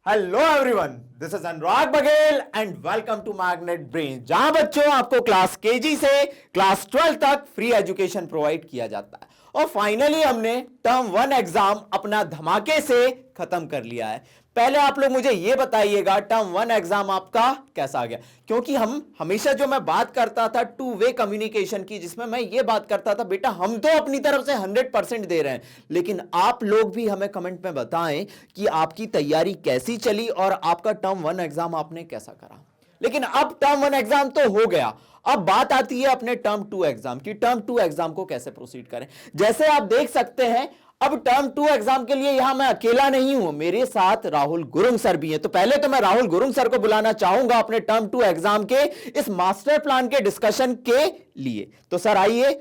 Hello everyone, this is Anurag Baghel and welcome to magnet brain, जहां बच्चों आपको क्लास केजी से क्लास 12 तक फ्री एजुकेशन प्रोवाइड किया जाता है। और फाइनली हमने टर्म 1 एग्जाम अपना धमाके से खत्म कर लिया है। पहले आप लोग मुझे यह बताइएगा टर्म 1 एग्जाम आपका कैसा गया, क्योंकि हम हमेशा जो मैं बात करता था टू वे कम्युनिकेशन की, जिसमें मैं ये बात करता था बेटा हम तो अपनी तरफ से 100% दे रहे हैं, लेकिन आप लोग भी हमें कमेंट में बताएं कि आपकी तैयारी कैसी चली और आपका टर्म 1 एग्जाम आपने कैसा करा। लेकिन अब टर्म 1 एग्जाम तो हो गया, अब बात आती है अपने टर्म 2 एग्जाम की। टर्म 2 एग्जाम को कैसे प्रोसीड करें। जैसे आप देख सकते हैं अब टर्म 2 एग्जाम के लिए यहां मैं अकेला नहीं हूं, मेरे साथ राहुल गुरुंग सर भी हैं। तो पहले तो मैं राहुल गुरुंग सर को बुलाना चाहूंगा अपने टर्म 2 एग्जाम के इस मास्टर प्लान के डिस्कशन के लिए। तो सर आइए।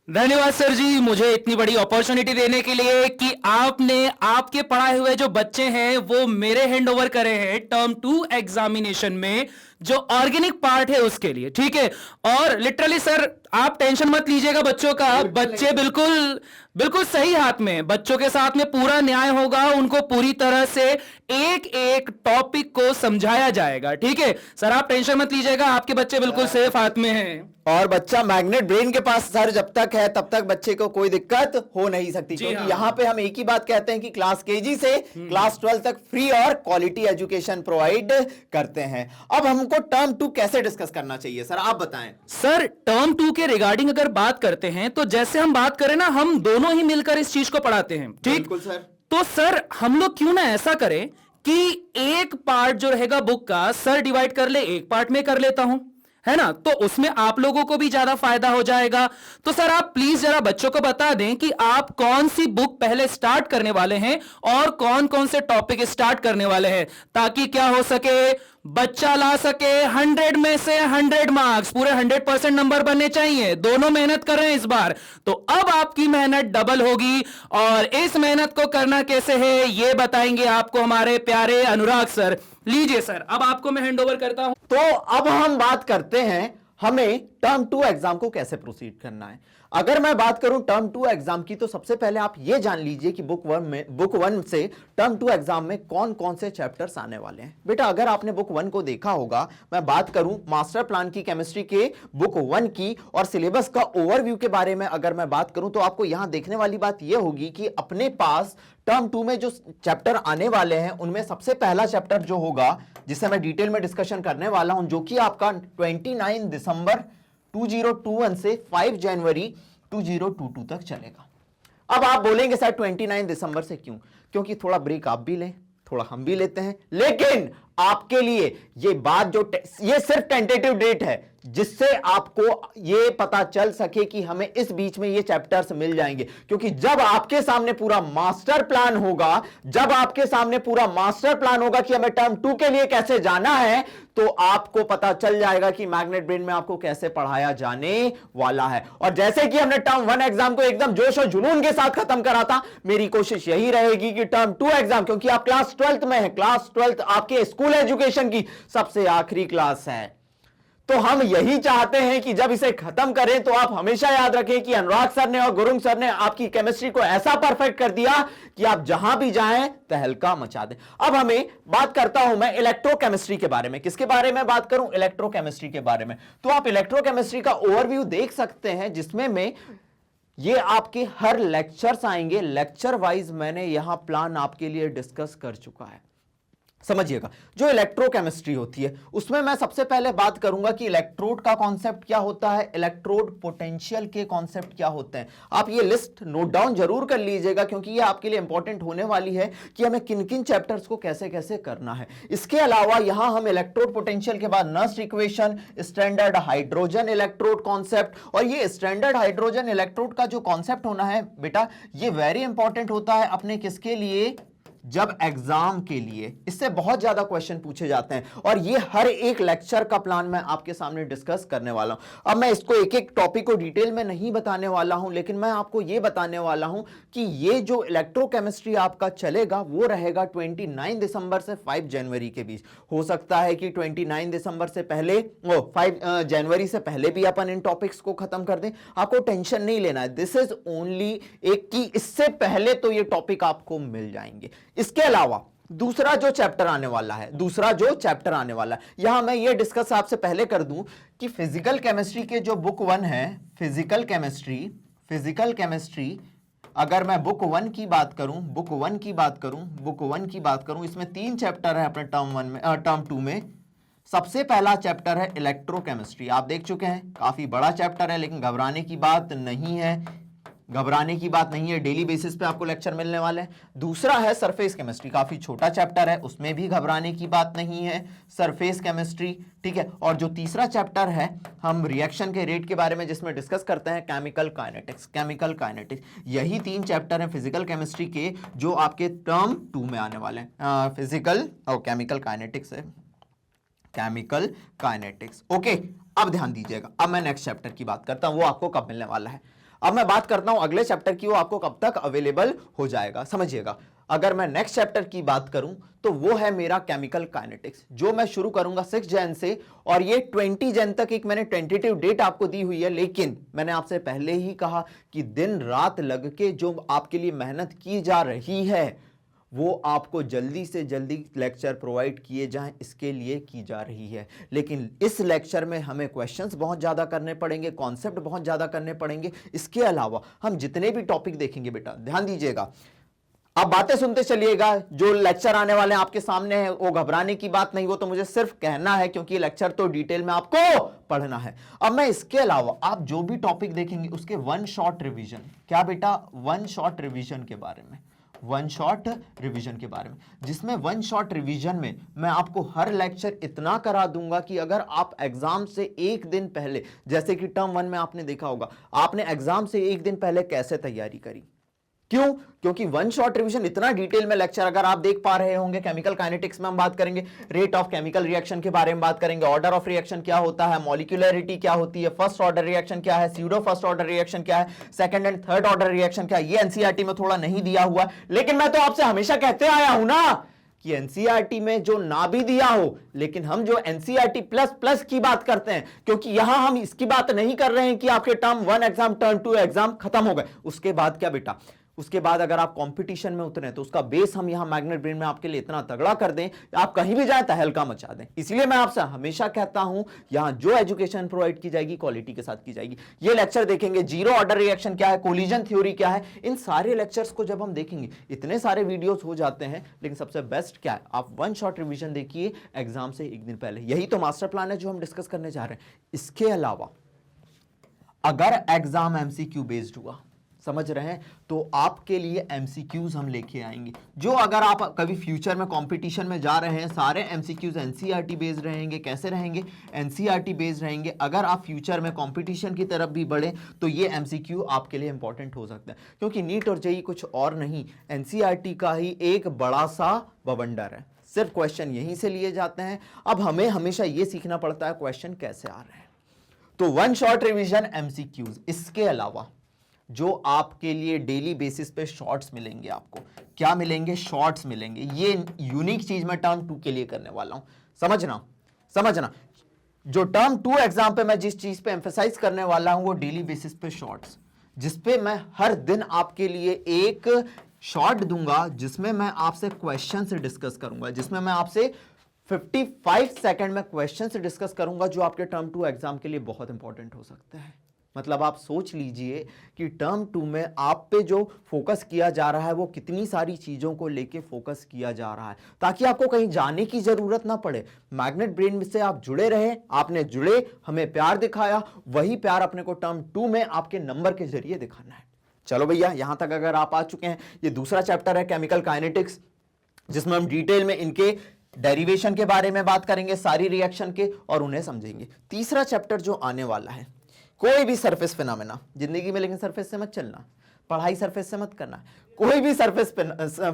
धन्यवाद सर जी, मुझे इतनी बड़ी अपॉर्चुनिटी देने के लिए कि आपने आपके पढ़ाए हुए जो बच्चे हैं वो मेरे हैंड ओवर करे हैं टर्म 2 एग्जामिनेशन में जो ऑर्गेनिक पार्ट है उसके लिए। ठीक है, और लिटरली सर आप टेंशन मत लीजिएगा बच्चों का, बच्चे बिल्कुल बिल्कुल सही हाथ में, बच्चों के साथ में पूरा न्याय होगा, उनको पूरी तरह से एक एक टॉपिक को समझाया जाएगा। ठीक है सर, आप टेंशन मत लीजिएगा, आपके बच्चे बिल्कुल सेफ हाथ में हैं। और बच्चा मैग्नेट ब्रेन के पास सर जब तक है तब तक बच्चे को कोई दिक्कत हो नहीं सकती, क्योंकि यहां पे हम एक ही बात कहते हैं कि क्लास केजी से क्लास 12 तक फ्री और क्वालिटी एजुकेशन प्रोवाइड करते हैं। अब हमको टर्म 2 कैसे डिस्कस करना चाहिए सर, आप बताएं। सर टर्म 2 के रिगार्डिंग अगर बात करते हैं तो जैसे हम बात करें ना, हम दोनों ही मिलकर इस चीज को पढ़ाते हैं। ठीक, बिल्कुल सर। तो सर हम लोग क्यों ना ऐसा करें कि एक पार्ट जो रहेगा बुक का सर डिवाइड कर ले, एक पार्ट में कर लेता हूं, है ना, तो उसमें आप लोगों को भी ज्यादा फायदा हो जाएगा। तो सर आप प्लीज जरा बच्चों को बता दें कि आप कौन सी बुक पहले स्टार्ट करने वाले हैं और कौन कौन से टॉपिक स्टार्ट करने वाले हैं, ताकि क्या हो सके बच्चा ला सके 100 में से 100 मार्क्स, पूरे 100% नंबर बनने चाहिए। दोनों मेहनत कर रहे हैं इस बार, तो अब आपकी मेहनत डबल होगी। और इस मेहनत को करना कैसे है ये बताएंगे आपको हमारे प्यारे अनुराग सर। लीजिए सर, अब आपको मैं हैंड ओवर करता हूं। तो अब हम बात करते हैं हमें टर्म 2 एग्जाम को कैसे प्रोसीड करना है। अगर मैं बात करूं टर्म 2 एग्जाम की, तो सबसे पहले आप यह जान लीजिए कि बुक 1 से टर्म 2 एग्जाम में कौन कौन से चैप्टर्स आने वाले हैं। बेटा अगर आपने बुक 1 को देखा होगा, मैं बात करूं मास्टर प्लान की केमिस्ट्री के बुक 1 की और सिलेबस का ओवरव्यू के बारे में अगर मैं बात करूं, तो आपको यहां देखने वाली बात यह होगी कि अपने पास टर्म 2 में जो चैप्टर आने वाले हैं उनमें सबसे पहला चैप्टर जो होगा, जिसे मैं डिटेल में डिस्कशन करने वाला हूं, जो कि आपका 29 दिसंबर 2021 से 5 जनवरी 2022 तक चलेगा। अब आप बोलेंगे सर 29 दिसंबर से क्यों? क्योंकि थोड़ा ब्रेक आप भी लें, थोड़ा हम भी लेते हैं, लेकिन आपके लिए ये बात ये सिर्फ टेंटेटिव डेट है, जिससे आपको ये पता चल सके कि हमें इस बीच में ये चैप्टर्स मिल जाएंगे। क्योंकि जब आपके सामने पूरा मास्टर प्लान होगा, कि हमें टर्म 2 के लिए कैसे जाना है, तो आपको पता चल जाएगा कि मैग्नेट ब्रेन में आपको कैसे पढ़ाया जाने वाला है। और जैसे कि हमने टर्म 1 एग्जाम को एकदम जोश और जुनून के साथ खत्म करा था, मेरी कोशिश यही रहेगी कि टर्म 2 एग्जाम, क्योंकि आप क्लास 12th में है, क्लास 12th आपके स्कूल एजुकेशन की सबसे आखिरी क्लास है, तो हम यही चाहते हैं कि जब इसे खत्म करें तो आप हमेशा याद रखें कि अनुराग सर ने और गुरुंग सर ने आपकी केमिस्ट्री को ऐसा परफेक्ट कर दिया कि आप जहां भी जाएं तहलका मचा दें। अब हमें बात करता हूं मैं इलेक्ट्रोकेमिस्ट्री के बारे में। किसके बारे में बात करूं? इलेक्ट्रोकेमिस्ट्री के बारे में। तो आप इलेक्ट्रोकेमिस्ट्री का ओवरव्यू देख सकते हैं, जिसमें में ये आपके हर लेक्चर्स आएंगे। लेक्चर वाइज मैंने यहां प्लान आपके लिए डिस्कस कर चुका है। समझिएगा, जो इलेक्ट्रोकेमिस्ट्री होती है उसमें मैं सबसे पहले बात करूंगा कि इलेक्ट्रोड का कॉन्सेप्ट क्या होता है, इलेक्ट्रोड पोटेंशियल के कॉन्सेप्ट क्या होते हैं। आप ये लिस्ट नोट डाउन जरूर कर लीजिएगा, क्योंकि ये आपके लिए इंपॉर्टेंट होने वाली है कि हमें किन किन चैप्टर्स को कैसे कैसे करना है। इसके अलावा यहां हम इलेक्ट्रोड पोटेंशियल के बाद Nernst equation, standard hydrogen electrode concept, और ये स्टैंडर्ड हाइड्रोजन इलेक्ट्रोड का जो कॉन्सेप्ट होना है बेटा, ये वेरी इंपॉर्टेंट होता है अपने किसके लिए, जब एग्जाम के लिए इससे बहुत ज्यादा क्वेश्चन पूछे जाते हैं। और ये हर एक लेक्चर का प्लान मैं आपके सामने डिस्कस करने वाला हूं। अब मैं इसको एक एक टॉपिक को डिटेल में नहीं बताने वाला हूं, लेकिन मैं आपको ये बताने वाला हूं कि ये जो इलेक्ट्रोकेमिस्ट्री आपका चलेगा वो रहेगा 29 दिसंबर से 5 जनवरी के बीच। हो सकता है कि 29 दिसंबर से पहले 5 जनवरी से पहले भी अपन इन टॉपिक्स को खत्म कर दें, आपको टेंशन नहीं लेना है। दिस इज ओनली एक कि इससे पहले तो ये टॉपिक आपको मिल जाएंगे। इसके अलावा दूसरा जो चैप्टर आने वाला है, यहां मैं ये डिस्कस आपसे पहले कर दूं कि फिजिकल केमिस्ट्री के जो बुक 1 है, फिजिकल केमिस्ट्री, अगर मैं बुक 1 की बात करूं, इसमें 3 चैप्टर है अपने टर्म 2 में। सबसे पहला चैप्टर है इलेक्ट्रोकेमिस्ट्री। आप देख चुके हैं, काफी बड़ा चैप्टर है, लेकिन घबराने की बात नहीं है, डेली बेसिस पे आपको लेक्चर मिलने वाले हैं। दूसरा है सरफेस केमिस्ट्री, काफी छोटा चैप्टर है, उसमें भी घबराने की बात नहीं है, सरफेस केमिस्ट्री, ठीक है। और जो तीसरा चैप्टर है, हम रिएक्शन के रेट के बारे में जिसमें डिस्कस करते हैं, केमिकल काइनेटिक्स। यही 3 चैप्टर हैं फिजिकल केमिस्ट्री के जो आपके टर्म 2 में आने वाले हैं। फिजिकल और केमिकल काइनेटिक्स है, केमिकल काइनेटिक्स। ओके, अब ध्यान दीजिएगा, अब मैं नेक्स्ट चैप्टर की बात करता हूं, वो आपको कब मिलने वाला है। अब मैं बात करता हूं अगले चैप्टर की, वो आपको कब तक अवेलेबल हो जाएगा, समझिएगा। अगर मैं नेक्स्ट चैप्टर की बात करूं तो वो है मेरा केमिकल काइनेटिक्स, जो मैं शुरू करूंगा 6 जन से, और ये 20 जन तक एक मैंने टेंटेटिव डेट आपको दी हुई है। लेकिन मैंने आपसे पहले ही कहा कि दिन रात लग के जो आपके लिए मेहनत की जा रही है, वो आपको जल्दी से जल्दी लेक्चर प्रोवाइड किए जाएं, इसके लिए की जा रही है। लेकिन इस लेक्चर में हमें क्वेश्चंस बहुत ज़्यादा करने पड़ेंगे, कॉन्सेप्ट बहुत ज़्यादा करने पड़ेंगे। इसके अलावा हम जितने भी टॉपिक देखेंगे, बेटा ध्यान दीजिएगा, आप बातें सुनते चलिएगा, जो लेक्चर आने वाले हैं आपके सामने है, वो घबराने की बात नहीं, वो तो मुझे सिर्फ कहना है, क्योंकि लेक्चर तो डिटेल में आपको पढ़ना है। अब मैं इसके अलावा आप जो भी टॉपिक देखेंगे उसके 1 शॉर्ट रिवीजन, क्या बेटा, 1 शॉर्ट रिवीजन के बारे में, 1 शॉर्ट रिवीजन के बारे में, जिसमें 1 शॉर्ट रिवीजन में मैं आपको हर लेक्चर इतना करा दूंगा कि अगर आप एग्जाम से एक दिन पहले, जैसे कि टर्म 1 में आपने देखा होगा, आपने एग्जाम से एक दिन पहले कैसे तैयारी करी, क्यों? क्योंकि 1 शॉर्ट रिवीजन इतना डिटेल में लेक्चर, अगर आप देख पा रहे होंगे, केमिकल काइनेटिक्स में हम बात करेंगे, रेट ऑफ केमिकल रिएक्शन के बारे में बात करेंगे, ऑर्डर ऑफ रिएक्शन क्या होता है, मॉलिक्यूलरिटी क्या होती है, फर्स्ट ऑर्डर रिएक्शन क्या है, स्यूडो फर्स्ट ऑर्डर रिएक्शन क्या है, second and third order reaction क्या है। ये एनसीईआरटी में थोड़ा नहीं दिया हुआ, लेकिन मैं तो आपसे हमेशा कहते आया हूं ना कि एनसीईआरटी में जो ना भी दिया हो, लेकिन हम जो एनसीईआरटी प्लस प्लस की बात करते हैं, क्योंकि यहां हम इसकी बात नहीं कर रहे हैं कि आपके टर्म 1 एग्जाम, टर्म 2 एग्जाम खत्म हो गए, उसके बाद क्या बेटा, उसके बाद अगर आप कंपटीशन में उतरे तो उसका बेस हम यहां मैग्नेट ब्रेन में आपके लिए इतना तगड़ा कर दें, आप कहीं भी जाए तहलका मचा दें। इसलिए मैं आपसे हमेशा कहता हूं, यहां जो एजुकेशन प्रोवाइड की जाएगी क्वालिटी के साथ की जाएगी। ये लेक्चर देखेंगे, जीरो ऑर्डर रिएक्शन क्या है, कोलिजन थ्योरी क्या है, इन सारे लेक्चर्स को जब हम देखेंगे, इतने सारे वीडियोस हो जाते हैं, लेकिन सबसे बेस्ट क्या है, आप 1 शॉर्ट रिवीजन देखिए एग्जाम से एक दिन पहले। यही तो मास्टर प्लान है जो हम डिस्कस करने जा रहे हैं। इसके अलावा अगर एग्जाम एमसीक्यू बेस्ड हुआ, समझ रहे हैं, तो आपके लिए एमसीक्यूज हम लेके आएंगे, जो अगर आप कभी फ्यूचर में कंपटीशन में जा रहे हैं, सारे एमसीक्यूज एनसीईआरटी बेस्ड रहेंगे। कैसे रहेंगे? एनसीईआरटी बेस्ड रहेंगे। अगर आप फ्यूचर में कंपटीशन की तरफ भी बढ़े तो ये एमसीक्यू आपके लिए इंपॉर्टेंट हो सकता है, क्योंकि नीट और जेईई कुछ और नहीं, एनसीईआरटी का ही एक बड़ा सा बवंडर है। सिर्फ क्वेश्चन यहीं से लिए जाते हैं। अब हमें हमेशा ये सीखना पड़ता है क्वेश्चन कैसे आ रहे हैं। तो 1 शॉर्ट रिवीजन, एमसीक्यूज। इसके अलावा जो आपके लिए डेली बेसिस पे शॉर्ट्स मिलेंगे, आपको क्या मिलेंगे? शॉर्ट्स मिलेंगे। ये यूनिक चीज मैं टर्म 2 के लिए करने वाला हूं, समझना। जो टर्म 2 एग्जाम पे मैं जिस चीज पे एम्फेसाइज करने वाला हूं वो डेली बेसिस पे शॉर्ट्स, जिसपे मैं हर दिन आपके लिए एक शॉर्ट दूंगा, जिसमें मैं आपसे क्वेश्चन से डिस्कस करूंगा, जिसमें मैं आपसे 55 सेकंड में क्वेश्चन से डिस्कस करूंगा, जो आपके टर्म 2 एग्जाम के लिए बहुत इंपॉर्टेंट हो सकते हैं। मतलब आप सोच लीजिए कि टर्म 2 में आप पे जो फोकस किया जा रहा है वो कितनी सारी चीजों को लेके फोकस किया जा रहा है, ताकि आपको कहीं जाने की जरूरत ना पड़े। मैग्नेट ब्रेन से आप जुड़े रहे, आपने जुड़े, हमें प्यार दिखाया, वही प्यार अपने को टर्म 2 में आपके नंबर के जरिए दिखाना है। चलो भैया, यहां तक अगर आप आ चुके हैं, ये दूसरा चैप्टर है केमिकल काइनेटिक्स, जिसमें हम डिटेल में इनके डेरिवेशन के बारे में बात करेंगे, सारी रिएक्शन के, और उन्हें समझेंगे। तीसरा चैप्टर जो आने वाला है, कोई भी सरफेस फिनोमेना जिंदगी में, लेकिन सरफेस से मत चलना, पढ़ाई सरफेस से मत करना, कोई भी सरफेस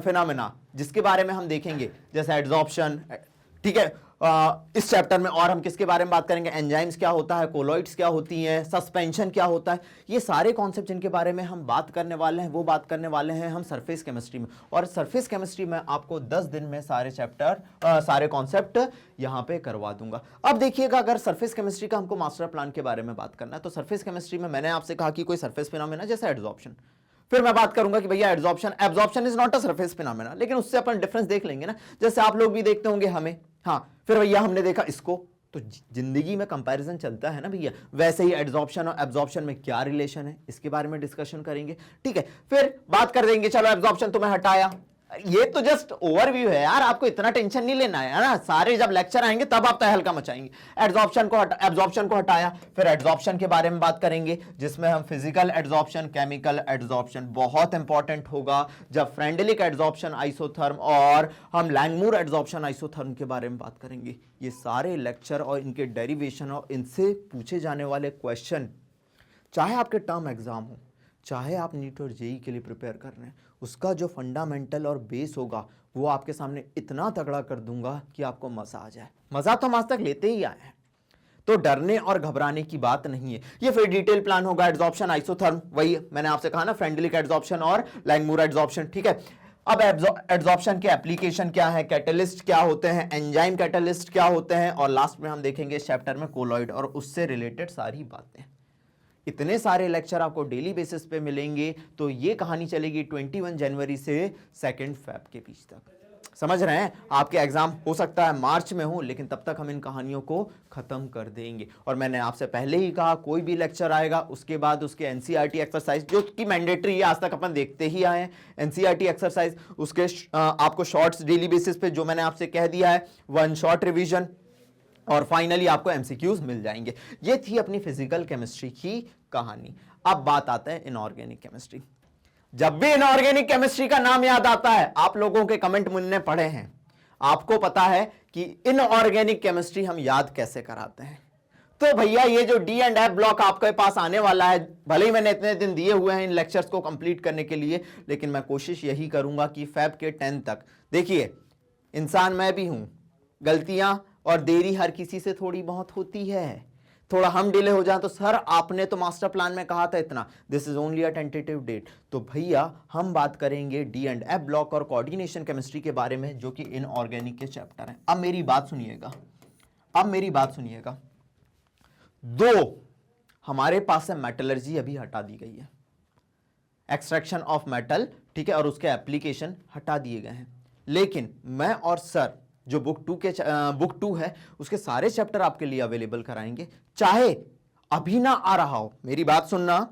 फिनोमेना जिसके बारे में हम देखेंगे, जैसे एड्सॉर्प्शन, ठीक है। इस चैप्टर में और हम किसके बारे में बात करेंगे? एंजाइम्स क्या होता है, कोलॉइड्स क्या होती हैं, सस्पेंशन क्या होता है, ये सारे कॉन्सेप्ट जिनके बारे में हम बात करने वाले हैं, वो बात करने वाले हैं हम सरफेस केमिस्ट्री में। और सरफेस केमिस्ट्री में आपको 10 दिन में सारे चैप्टर, सारे कॉन्सेप्ट यहां पे करवा दूंगा। अब देखिएगा, अगर सरफेस केमिस्ट्री का हमको मास्टर प्लान के बारे में बात करना है, तो सरफेस केमिस्ट्री में मैंने आपसे कहा कि कोई सरफेस फिनोमेना जैसे एड्सॉर्प्शन, फिर मैं बात करूंगा कि भैया absorption, absorption is not a surface phenomena, लेकिन उससे अपन डिफरेंस देख लेंगे ना, जैसे आप लोग भी देखते होंगे हमें। हाँ, फिर भैया हमने देखा इसको, तो जिंदगी में कंपैरिजन चलता है ना भैया, वैसे ही एब्जॉर्प्शन और एब्जॉर्प्शन में क्या रिलेशन है, इसके बारे में डिस्कशन करेंगे। ठीक है, फिर बात कर देंगे, चलो एब्जॉर्प्शन तो मैं हटाया, ये तो जस्ट ओवरव्यू है यार, आपको इतना टेंशन नहीं लेना है ना, सारे जब लेक्चर आएंगे तब आप तहलका मचाएंगे। एब्जॉर्प्शन को हटाया, फिर एड्सॉर्प्शन के बारे में बात करेंगे, जिसमें हम फिजिकल एड्सॉर्प्शन, केमिकल एड्सॉर्प्शन, बहुत इंपॉर्टेंट होगा जब फ्रेंडलिक एड्सॉर्प्शन आइसोथर्म और हम लैंगमूर एड्सॉर्प्शन आइसोथर्म के बारे में बात करेंगे। ये सारे लेक्चर और इनके डेरिवेशन और इनसे पूछे जाने वाले क्वेश्चन, चाहे आपके टर्म एग्जाम हो, चाहे आप नीट और जेई के लिए प्रिपेयर कर रहे हैं, उसका जो फंडामेंटल और बेस होगा वो आपके सामने इतना तगड़ा कर दूंगा कि आपको मजा आ जाए। मजा तो हम आज तक लेते ही आए हैं, तो डरने और घबराने की बात नहीं है। ये फिर डिटेल प्लान होगा, एड्सॉर्प्शन आइसोथर्म, वही मैंने आपसे कहा ना, फ्रेंडलिक एड्सॉर्प्शन और लैंगमूर एड्सॉर्प्शन। ठीक है, अब एड्सॉर्प्शन के एप्लीकेशन क्या है, कैटलिस्ट क्या होते हैं, एंजाइम कैटलिस्ट क्या होते हैं, और लास्ट में हम देखेंगे इस चैप्टर में कोलॉइड और उससे रिलेटेड सारी बातें। इतने सारे लेक्चर आपको डेली बेसिस पे मिलेंगे, तो ये कहानी चलेगी 21 जनवरी से 2 फेब के बीच तक। समझ रहे हैं, आपके एग्जाम हो सकता है मार्च में हो, लेकिन तब तक हम इन कहानियों को खत्म कर देंगे। और मैंने आपसे पहले ही कहा, कोई भी लेक्चर आएगा उसके बाद उसके एनसीईआरटी एक्सरसाइज, जो कि मैंडेटरी है, आज तक अपन देखते ही आए हैं एनसीईआरटी एक्सरसाइज, उसके आपको शॉर्ट्स डेली बेसिस पे जो मैंने आपसे कह दिया है, 1 शॉर्ट रिवीजन, और फाइनली आपको एमसीक्यूज मिल जाएंगे। ये थी अपनी फिजिकल केमिस्ट्री की कहानी। अब बात आता है इनऑर्गेनिक केमिस्ट्री। जब भी इनऑर्गेनिक केमिस्ट्री का नाम याद आता है, आप लोगों के कमेंट मैंने पढ़े हैं, आपको पता है कि इनऑर्गेनिक केमिस्ट्री हम याद कैसे कराते हैं। तो भैया ये जो डी एंड एफ ब्लॉक आपके पास आने वाला है, भले ही मैंने इतने दिन दिए हुए हैं इन लेक्चर्स को कंप्लीट करने के लिए, लेकिन मैं कोशिश यही करूंगा कि फेब के 10 तक, देखिए इंसान मैं भी हूं, गलतियां और देरी हर किसी से थोड़ी बहुत होती है, थोड़ा हम डिले हो जाए तो सर आपने तो मास्टर प्लान में कहा था इतना, this is only a tentative date. तो भैया हम बात करेंगे डी एंड एफ ब्लॉक और कोऑर्डिनेशन केमिस्ट्री के बारे में, जो कि इनऑर्गेनिक के चैप्टर हैं। अब मेरी बात सुनिएगा, दो हमारे पास से मेटलर्जी अभी हटा दी गई है, एक्सट्रैक्शन ऑफ मेटल, ठीक है, और उसके एप्लीकेशन हटा दिए गए हैं, लेकिन मैं और सर जो बुक 2 है उसके सारे चैप्टर आपके लिए अवेलेबल कराएंगे, चाहे अभी ना आ रहा हो, मेरी बात सुनना,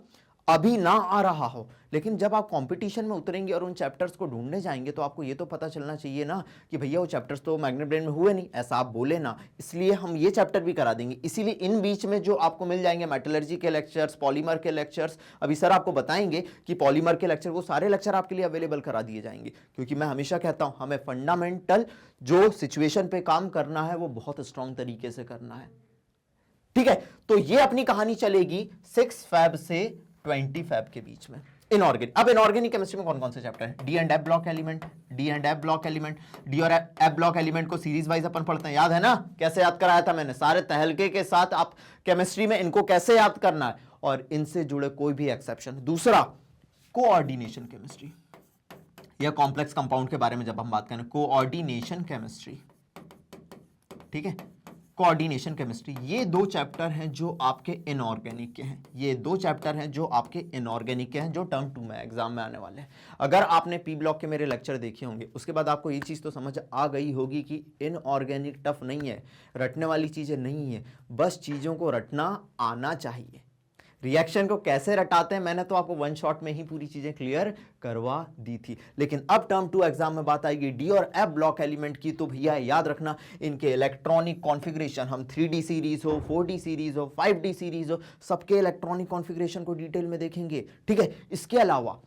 अभी ना आ रहा हो, लेकिन जब आप कंपटीशन में उतरेंगे और उन चैप्टर्स को ढूंढने जाएंगे तो आपको ये तो पता चलना चाहिए ना कि भैया वो चैप्टर्स तो मैग्नेट ब्रेन में हुए नहीं, ऐसा आप बोले ना, इसलिए हम ये चैप्टर भी करा देंगे। इसीलिए इन बीच में जो आपको मिल जाएंगे मेटलर्जी के लेक्चर्स, पॉलीमर के लेक्चर्स, अभी सर आपको बताएंगे कि पॉलीमर के लेक्चर, वो सारे लेक्चर आपके लिए अवेलेबल करा दिए जाएंगे, क्योंकि मैं हमेशा कहता हूं हमें फंडामेंटल जो सिचुएशन पे काम करना है वो बहुत स्ट्रांग तरीके से करना है। ठीक है, तो ये अपनी कहानी चलेगी 6 फेब से 20 फेब के बीच में। इनऑर्गेनिक, अब इनऑर्गेनिक केमिस्ट्री में कौन कौन से चैप्टर हैं, D and F block element, D और एफ ब्लॉक एलिमेंट को सीरीज वाइज अपन पढ़ते हैं, याद है ना, कैसे याद कराया था मैंने, सारे तहलके के साथ आप केमिस्ट्री में इनको कैसे याद करना है, और इनसे जुड़े कोई भी एक्सेप्शन। दूसरा कोऑर्डिनेशन केमिस्ट्री या कॉम्प्लेक्स कंपाउंड के बारे में जब हम बात करें, कोऑर्डिनेशन केमिस्ट्री, ठीक है, कोऑर्डिनेशन केमिस्ट्री, ये 2 चैप्टर हैं जो आपके इनऑर्गेनिक के हैं, ये 2 चैप्टर हैं जो आपके इनऑर्गेनिक के हैं, जो टर्म 2 में एग्जाम में आने वाले हैं। अगर आपने पी ब्लॉक के मेरे लेक्चर देखे होंगे, उसके बाद आपको ये चीज़ तो समझ आ गई होगी कि इनऑर्गेनिक टफ नहीं है, रटने वाली चीज़ें नहीं है, बस चीज़ों को रटना आना चाहिए। रिएक्शन को कैसे रटाते हैं मैंने तो आपको 1 शॉट में ही पूरी चीजें क्लियर करवा दी थी, लेकिन अब टर्म 2 एग्जाम में बात आएगी डी और एफ ब्लॉक एलिमेंट की, तो भैया याद रखना इनके इलेक्ट्रॉनिक कॉन्फ़िगरेशन, हम 3D सीरीज हो, 4D सीरीज हो, 5D सीरीज हो, सबके इलेक्ट्रॉनिक कॉन्फ़िगरेशन को डिटेल में देखेंगे। ठीक है, इसके अलावा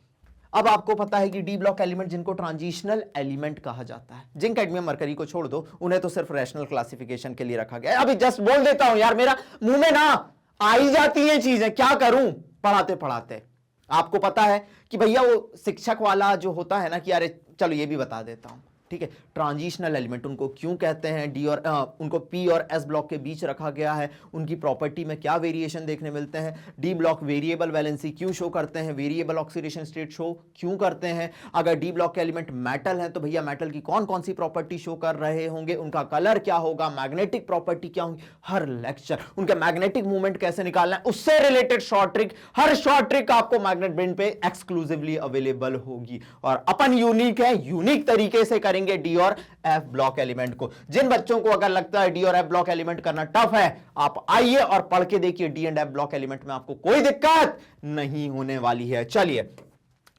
अब आपको पता है कि डी ब्लॉक एलिमेंट जिनको ट्रांजिशनल एलिमेंट कहा जाता है, जिंक कैडमियम मरकरी को छोड़ दो, उन्हें तो सिर्फ रैशनल क्लासिफिकेशन के लिए रखा गया है। अभी जस्ट बोल देता हूं यार, मेरा मुंह में ना आ ही जाती हैं चीजें, क्या करूं पढ़ाते पढ़ाते। आपको पता है कि भैया वो शिक्षक वाला जो होता है ना कि अरे चलो ये भी बता देता हूं, ठीक है। ट्रांजिशनल एलिमेंट उनको क्यों कहते हैं, डी और उनको पी और एस ब्लॉक के बीच रखा गया है, उनकी प्रॉपर्टी में क्या वेरिएशन देखने मिलते हैं। डी ब्लॉक वेरिएबल वैलेंसी क्यों शो करते हैं, वेरिएबल ऑक्सीडेशन स्टेट शो क्यों करते हैं। अगर डी ब्लॉक के एलिमेंट मेटल हैं तो भैया मेटल की कौन कौन सी प्रॉपर्टी शो कर रहे होंगे, उनका कलर क्या होगा, मैग्नेटिक प्रॉपर्टी क्या होगी। हर लेक्चर उनके मैग्नेटिक मूवमेंट कैसे निकालना है उससे रिलेटेड शॉर्ट ट्रिक, हर शॉर्ट ट्रिक आपको मैग्नेट ब्रेन पे एक्सक्लूसिवली अवेलेबल होगी। और अपन यूनिक है, यूनिक तरीके से करेंगे डी और एफ ब्लॉक एलिमेंट को। जिन बच्चों को अगर लगता है डी और एफ ब्लॉक एलिमेंट करना टफ है, आप आइए और पढ़ के देखिए D and F block element में आपको कोई दिक्कत नहीं होने वाली है। चलिए,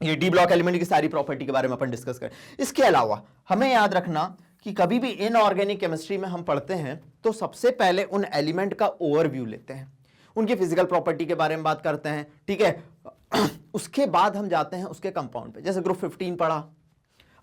ये डी ब्लॉक एलिमेंट की सारी प्रॉपर्टी के बारे में अपन डिस्कस करें। इसके अलावा हमें याद रखना कि कभी भी इनऑर्गेनिक केमिस्ट्री में हम पढ़ते हैं तो सबसे पहले उन एलिमेंट का ओवरव्यू लेते हैं, उनकी फिजिकल प्रॉपर्टी के बारे में बात करते हैं, ठीक है। उसके बाद हम जाते हैं उसके कंपाउंड पे। जैसे ग्रुप 15 पढ़ा,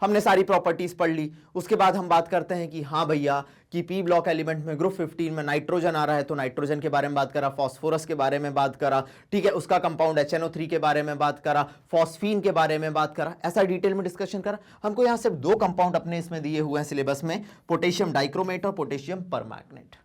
हमने सारी प्रॉपर्टीज पढ़ ली। उसके बाद हम बात करते हैं कि हाँ भैया कि पी ब्लॉक एलिमेंट में ग्रुप 15 में नाइट्रोजन आ रहा है तो नाइट्रोजन के बारे में बात करा, फास्फोरस के बारे में बात करा, ठीक है, उसका कंपाउंड HNO3 के बारे में बात करा, फॉस्फीन के बारे में बात करा, ऐसा डिटेल में डिस्कशन करा। हमको यहाँ सिर्फ 2 कंपाउंड अपने इसमें दिए हुए हैं सिलेबस में, पोटेशियम डाइक्रोमेट और पोटेशियम परमैंगनेट।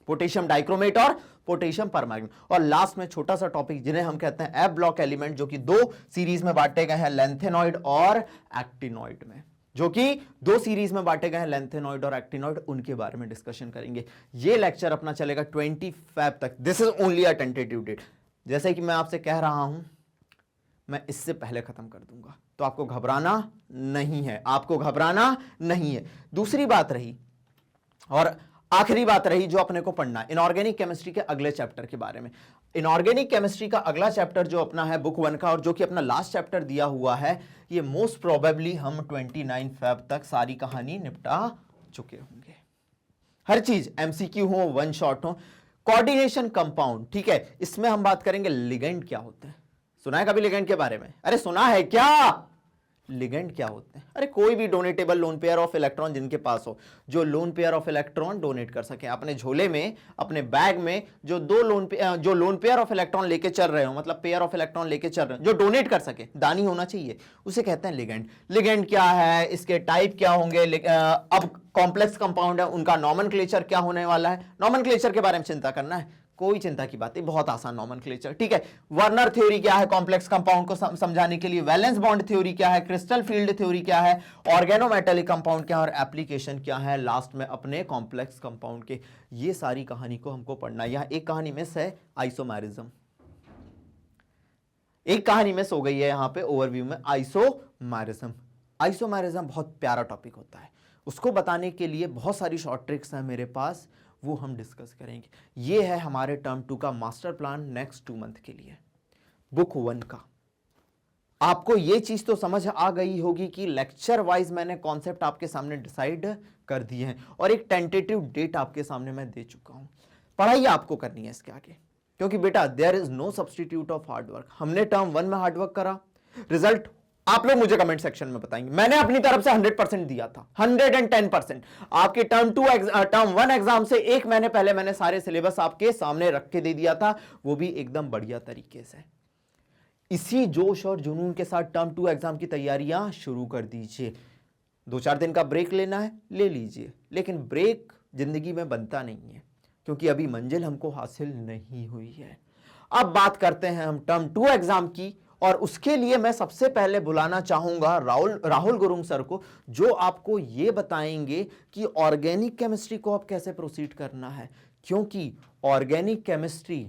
पोटेशियम डाइक्रोमेट और पोटेशियम परमैंगनेट। और लास्ट में छोटा सा टॉपिक जिन्हें हम कहते हैं एफ ब्लॉक एलिमेंट, जो कि 2 सीरीज में बांटे गए हैं, लेंथेनॉइड और एक्टिनॉइड में, जो कि 2 सीरीज में बांटे गए हैं, लेंथेनॉइड और एक्टिनॉइड, उनके बारे में डिस्कशन करेंगे। ये लेक्चर अपना चलेगा 20 Feb तक। This is only a tentative date. जैसे कि मैं आपसे कह रहा हूं, मैं इससे पहले खत्म कर दूंगा, तो आपको घबराना नहीं है, आपको घबराना नहीं है। दूसरी बात रही और आखिरी बात रही जो अपने को पढ़ना, इनऑर्गेनिक केमिस्ट्री के अगले चैप्टर के बारे में। इनऑर्गेनिक केमिस्ट्री का अगला चैप्टर जो अपना है बुक 1 का, और जो कि अपना लास्ट चैप्टर दिया हुआ है, ये मोस्ट प्रोबेबली हम 29 Feb तक सारी कहानी निपटा चुके होंगे। हर चीज MCQ हो, वन शॉट हो। कोऑर्डिनेशन कंपाउंड, ठीक है, इसमें हम बात करेंगे लिगेंड क्या होते हैं। सुना है कभी लिगेंड के बारे में? अरे सुना है क्या? लिगेंड क्या होते हैं? अरे कोई भी डोनेटेबल लोन पेयर ऑफ इलेक्ट्रॉन जिनके पास हो, जो lone pair of electron donate कर सके। अपने झोले में, अपने बैग में जो लोन पेयर ऑफ इलेक्ट्रॉन लेके चल रहे हो, मतलब पेयर ऑफ इलेक्ट्रॉन लेके चल रहे हो, जो डोनेट कर सके, दानी होना चाहिए, उसे कहते हैं लिगेंड। लिगेंड क्या है, इसके टाइप क्या होंगे, अब कॉम्प्लेक्स कंपाउंड है, उनका नॉमेनक्लेचर क्या होने वाला है। नॉमेनक्लेचर के बारे में चिंता करना है, कोई चिंता की बात नहीं, बहुत आसान नॉमेनक्लेचर, ठीक है। वर्नर थ्योरी क्या है कॉम्प्लेक्स कंपाउंड को समझाने के लिए, वैलेंस बॉन्ड थ्योरी क्या है, क्रिस्टल फील्ड थ्योरी क्या है, ऑर्गेनोमेटेलिक कंपाउंड क्या है और एप्लीकेशन क्या है लास्ट में अपने कॉम्प्लेक्स कंपाउंड के। ये सारी कहानी को हमको पढ़ना है। यहां एक कहानी मिस है, आइसोमेरिज्म। एक कहानी मिस हो गई है यहां पे ओवरव्यू में, आइसोमेरिज्म। आइसोमेरिज्म बहुत प्यारा टॉपिक होता है, उसको बताने के लिए बहुत सारी शॉर्ट ट्रिक्स हैं मेरे पास, वो हम डिस्कस करेंगे। ये है हमारे टर्म 2 का मास्टर प्लान नेक्स्ट 2 मंथ के लिए, बुक 1 का। आपको ये चीज तो समझ आ गई होगी कि लेक्चर वाइज मैंने कॉन्सेप्ट आपके सामने डिसाइड कर दिए हैं और एक टेंटेटिव डेट आपके सामने मैं दे चुका हूं। पढ़ाई आपको करनी है इसके आगे, क्योंकि बेटा there is no substitute of hard work. हमने टर्म 1 में हार्डवर्क करा, रिजल्ट आप लोग मुझे कमेंट सेक्शन में बताएंगे। मैंने अपनी तरफ से 100% दिया था, 110%। आपके टर्म 1 एग्जाम से 1 महीने पहले मैंने सारे सिलेबस आपके सामने रख के दे दिया था, वो भी एकदम बढ़िया तरीके से। इसी जोश और जुनून के साथ टर्म 2 एग्जाम की तैयारियां शुरू कर दीजिए। 2-4 दिन का ब्रेक लेना है ले लीजिए, लेकिन ब्रेक जिंदगी में बनता नहीं है, क्योंकि अभी मंजिल हमको हासिल नहीं हुई है। अब बात करते हैं हम टर्म 2 एग्जाम की, और उसके लिए मैं सबसे पहले बुलाना चाहूंगा राहुल गुरुंग सर को, जो आपको ये बताएंगे कि ऑर्गेनिक केमिस्ट्री को अब कैसे प्रोसीड करना है। क्योंकि ऑर्गेनिक केमिस्ट्री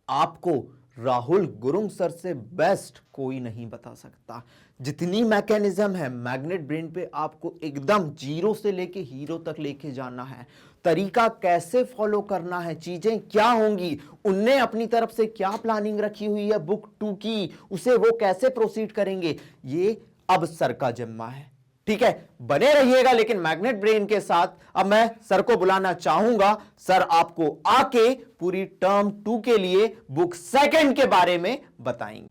आपको राहुल गुरुंग सर से बेस्ट कोई नहीं बता सकता। जितनी मैकेनिज्म है मैग्नेट ब्रेन पे, आपको एकदम जीरो से लेके हीरो तक लेके जाना है। तरीका कैसे फॉलो करना है, चीजें क्या होंगी, उनने अपनी तरफ से क्या प्लानिंग रखी हुई है बुक 2 की, उसे वो कैसे प्रोसीड करेंगे, ये अब सर का जिम्मा है। ठीक है, बने रहिएगा लेकिन मैग्नेट ब्रेन के साथ। अब मैं सर को बुलाना चाहूंगा, सर आपको आके पूरी टर्म 2 के लिए बुक 2 के बारे में बताएंगे।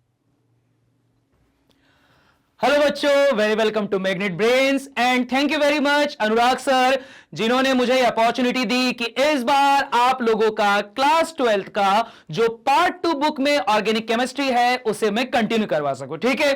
हेलो बच्चों, very welcome to magnet brains and thank you very much Anurag sir, जिन्होंने मुझे अपॉर्चुनिटी दी कि इस बार आप लोगों का क्लास 12th का जो पार्ट 2 बुक में ऑर्गेनिक केमिस्ट्री है उसे मैं कंटिन्यू करवा सकूं। ठीक है,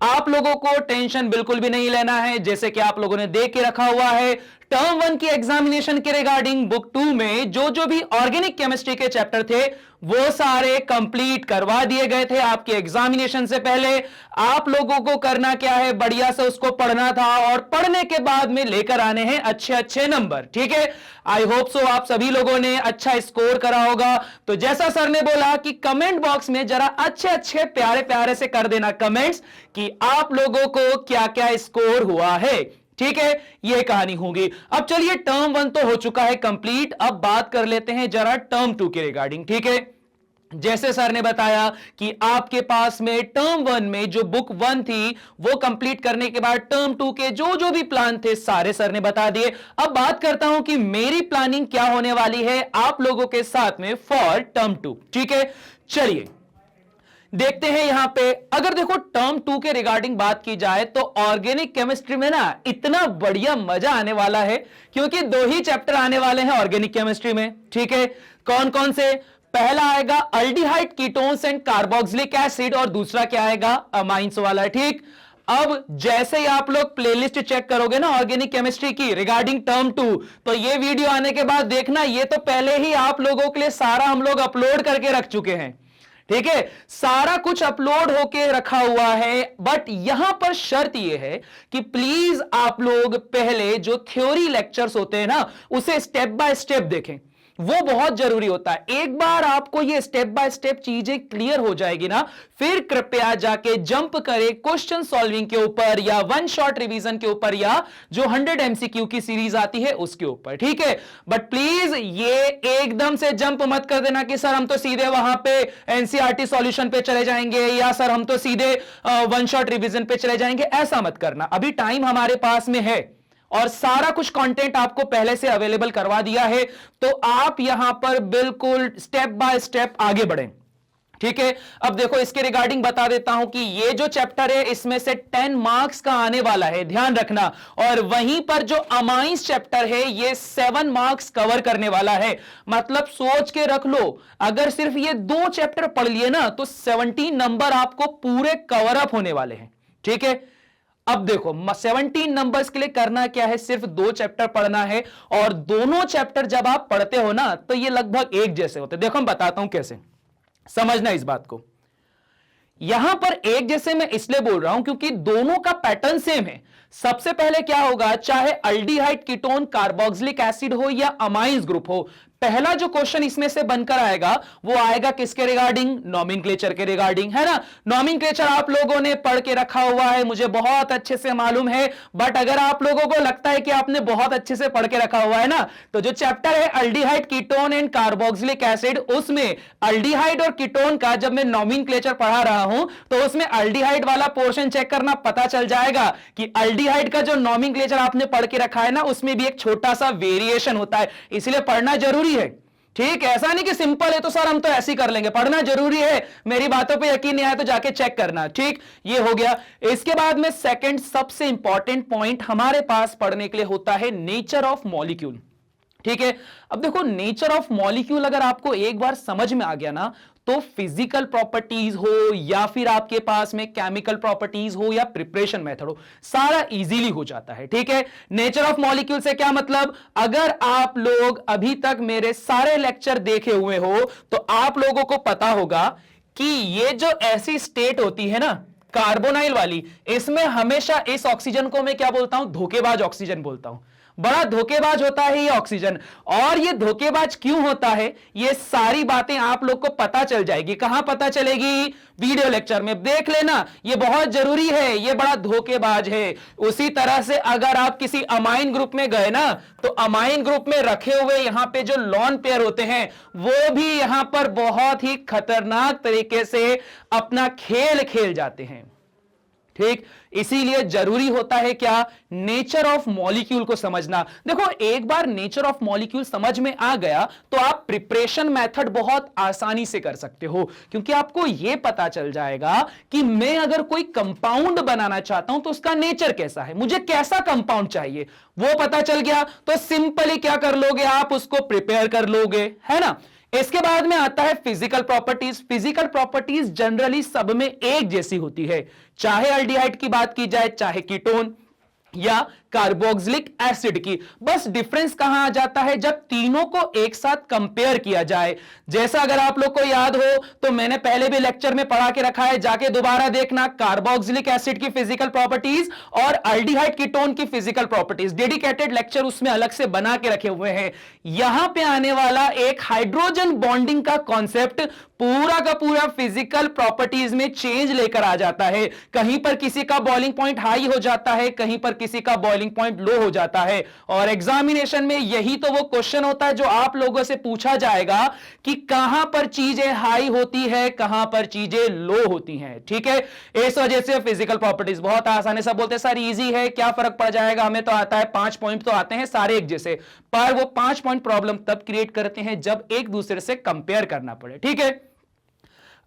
आप लोगों को टेंशन बिल्कुल भी नहीं लेना है। जैसे कि आप लोगों ने देख के रखा हुआ है, टर्म 1 की एग्जामिनेशन के रिगार्डिंग बुक 2 में जो जो भी ऑर्गेनिक केमिस्ट्री के चैप्टर थे वो सारे कंप्लीट करवा दिए गए थे आपके एग्जामिनेशन से पहले। आप लोगों को करना क्या है, बढ़िया से उसको पढ़ना था और पढ़ने के बाद में लेकर आने हैं अच्छे अच्छे नंबर। ठीक है, आई होप सो आप सभी लोगों ने अच्छा स्कोर करा होगा। तो जैसा सर ने बोला कि कमेंट बॉक्स में जरा अच्छे अच्छे प्यारे प्यारे से कर देना कमेंट्स कि आप लोगों को क्या क्या स्कोर हुआ है। ठीक है, यह कहानी होगी। अब चलिए, टर्म 1 तो हो चुका है कंप्लीट, अब बात कर लेते हैं जरा टर्म 2 के रिगार्डिंग। ठीक है, जैसे सर ने बताया कि आपके पास में टर्म 1 में जो बुक 1 थी वो कंप्लीट करने के बाद टर्म 2 के जो जो भी प्लान थे सारे सर ने बता दिए। अब बात करता हूं कि मेरी प्लानिंग क्या होने वाली है आप लोगों के साथ में फॉर टर्म 2। ठीक है, चलिए देखते हैं यहां पे। अगर देखो टर्म 2 के रिगार्डिंग बात की जाए तो ऑर्गेनिक केमिस्ट्री में ना इतना बढ़िया मजा आने वाला है क्योंकि 2 ही चैप्टर आने वाले हैं ऑर्गेनिक केमिस्ट्री में। ठीक है, कौन कौन से? पहला आएगा aldehyde ketones and carboxylic acid और दूसरा क्या आएगा, अमाइंस वाला। ठीक, अब जैसे ही आप लोग प्लेलिस्ट चेक करोगे ना ऑर्गेनिक केमिस्ट्री की रिगार्डिंग टर्म 2, तो ये वीडियो आने के बाद देखना, ये तो पहले ही आप लोगों के लिए सारा हम लोग अपलोड करके रख चुके हैं। ठीक है, सारा कुछ अपलोड होके रखा हुआ है, बट यहां पर शर्त यह है कि प्लीज आप लोग पहले जो थ्योरी लेक्चर्स होते हैं ना उसे स्टेप बाय स्टेप देखें, वो बहुत जरूरी होता है। एक बार आपको ये स्टेप बाय स्टेप चीजें क्लियर हो जाएगी ना, फिर कृपया जाके जंप करें क्वेश्चन सॉल्विंग के ऊपर या वन शॉट रिवीजन के ऊपर या जो 100 एमसीक्यू की सीरीज आती है उसके ऊपर। ठीक है, बट प्लीज ये एकदम से जंप मत कर देना कि सर हम तो सीधे वहां पे एनसीईआरटी सॉल्यूशन पे चले जाएंगे या सर हम तो सीधे वन शॉट रिवीजन पे चले जाएंगे, ऐसा मत करना। अभी टाइम हमारे पास में है और सारा कुछ कंटेंट आपको पहले से अवेलेबल करवा दिया है, तो आप यहां पर बिल्कुल स्टेप बाय स्टेप आगे बढ़ें। ठीक है, अब देखो इसके रिगार्डिंग बता देता हूं कि ये जो चैप्टर है इसमें से 10 मार्क्स का आने वाला है, ध्यान रखना। और वहीं पर जो अमाइंस चैप्टर है ये 7 मार्क्स कवर करने वाला है। मतलब सोच के रख लो, अगर सिर्फ ये 2 चैप्टर पढ़ लिए ना तो 17 नंबर आपको पूरे कवर अप होने वाले हैं। ठीक है, अब देखो 17 नंबर्स के लिए करना क्या है, सिर्फ 2 चैप्टर पढ़ना है और दोनों चैप्टर जब आप पढ़ते हो ना तो ये लगभग एक जैसे होते हैं। देखो मैं बताता हूं कैसे, समझना इस बात को। यहां पर एक जैसे मैं इसलिए बोल रहा हूं क्योंकि दोनों का पैटर्न सेम है। सबसे पहले क्या होगा, चाहे अल्डिहाइड कीटोन कार्बोक्सिलिक एसिड हो या अमाइंस ग्रुप हो, पहला जो क्वेश्चन इसमें से बनकर आएगा वो आएगा किसके रिगार्डिंग, नॉमेनक्लेचर के रिगार्डिंग, है ना। नॉमेनक्लेचर आप लोगों ने पढ़ के रखा हुआ है, मुझे बहुत अच्छे से मालूम है। बट अगर आप लोगों को लगता है कि आपने बहुत अच्छे से पढ़ के रखा हुआ है ना, तो जो चैप्टर है aldehyde ketone and carboxylic acid, उसमें अल्डिहाइड और कीटोन का जब मैं नॉमेनक्लेचर पढ़ा रहा हूं तो उसमें अल्डिहाइड वाला पोर्शन चेक करना, पता चल जाएगा कि अल्डिहाइड का जो नॉमेनक्लेचर आपने पढ़ के रखा है ना उसमें भी एक छोटा सा वेरिएशन होता है, इसलिए पढ़ना जरूरी है। ठीक है, ऐसा नहीं कि सिंपल है तो सर हम तो ऐसे ही कर लेंगे, पढ़ना जरूरी है। मेरी बातों पे यकीन नहीं आया तो जाके चेक करना। ठीक, ये हो गया। इसके बाद में सेकंड सबसे इंपॉर्टेंट पॉइंट हमारे पास पढ़ने के लिए होता है नेचर ऑफ मॉलिक्यूल। ठीक है, अब देखो नेचर ऑफ मॉलिक्यूल अगर आपको एक बार समझ में आ गया ना तो फिजिकल प्रॉपर्टीज हो या फिर आपके पास में केमिकल प्रॉपर्टीज हो या प्रिपरेशन मेथड हो, सारा इजीली हो जाता है। ठीक है, नेचर ऑफ मॉलिक्यूल से क्या मतलब, अगर आप लोग अभी तक मेरे सारे लेक्चर देखे हुए हो तो आप लोगों को पता होगा कि ये जो ऐसी स्टेट होती है ना कार्बोनाइल वाली, इसमें हमेशा इस ऑक्सीजन को मैं क्या बोलता हूं, धोखेबाज ऑक्सीजन बोलता हूं। बड़ा धोखेबाज होता है ये ऑक्सीजन। और ये धोखेबाज क्यों होता है, ये सारी बातें आप लोग को पता चल जाएगी। कहां पता चलेगी, वीडियो लेक्चर में देख लेना, ये बहुत जरूरी है, ये बड़ा धोखेबाज है। उसी तरह से अगर आप किसी अमाइन ग्रुप में गए ना तो अमाइन ग्रुप में रखे हुए यहां पे जो लॉन पेयर होते हैं वो भी यहां पर बहुत ही खतरनाक तरीके से अपना खेल खेल जाते हैं। ठीक, इसीलिए जरूरी होता है क्या, नेचर ऑफ मॉलिक्यूल को समझना। देखो एक बार नेचर ऑफ मॉलिक्यूल समझ में आ गया तो आप प्रिपरेशन मेथड बहुत आसानी से कर सकते हो, क्योंकि आपको यह पता चल जाएगा कि मैं अगर कोई कंपाउंड बनाना चाहता हूं तो उसका नेचर कैसा है, मुझे कैसा कंपाउंड चाहिए, वो पता चल गया तो सिंपली क्या कर लोगे, आप उसको प्रिपेयर कर लोगे, है ना। इसके बाद में आता है physical properties. Physical properties generally सब में एक जैसी होती है, चाहे अल्डिहाइड की बात की जाए, चाहे कीटोन या कार्बोक्सिलिक एसिड की। बस डिफरेंस कहां आ जाता है, जब तीनों को एक साथ कंपेयर किया जाए। जैसा अगर आप लोग को याद हो तो मैंने पहले भी लेक्चर में पढ़ा के रखा है, जाके दोबारा देखना, कार्बोक्सिलिक एसिड की फिजिकल प्रॉपर्टीज और अल्डिहाइड कीटोन की फिजिकल प्रॉपर्टीज, डेडिकेटेड लेक्चर उसमें अलग से बना के रखे हुए हैं। यहां पे आने वाला एक हाइड्रोजन बॉन्डिंग का कॉन्सेप्ट पूरा का पूरा फिजिकल प्रॉपर्टीज में चेंज लेकर आ जाता है। कहीं पर किसी का बॉइलिंग पॉइंट हाई हो जाता है, कहीं पर किसी का बॉइलिंग पॉइंट लो हो जाता है। और एग्जामिनेशन में यही तो वो क्वेश्चन होता है जो आप लोगों से पूछा जाएगा कि कहां पर चीजें हाई होती है, कहां पर चीजें लो होती हैं। ठीक है, इस वजह से फिजिकल प्रॉपर्टीज बहुत आसानी से बोलते हैं सर इजी है, क्या फर्क पड़ जाएगा, हमें तो आता है 5 पॉइंट तो आते हैं सारे एक जैसे। पर वो 5 पॉइंट प्रॉब्लम तब क्रिएट करते हैं जब एक दूसरे से कंपेयर करना पड़े। ठीक है,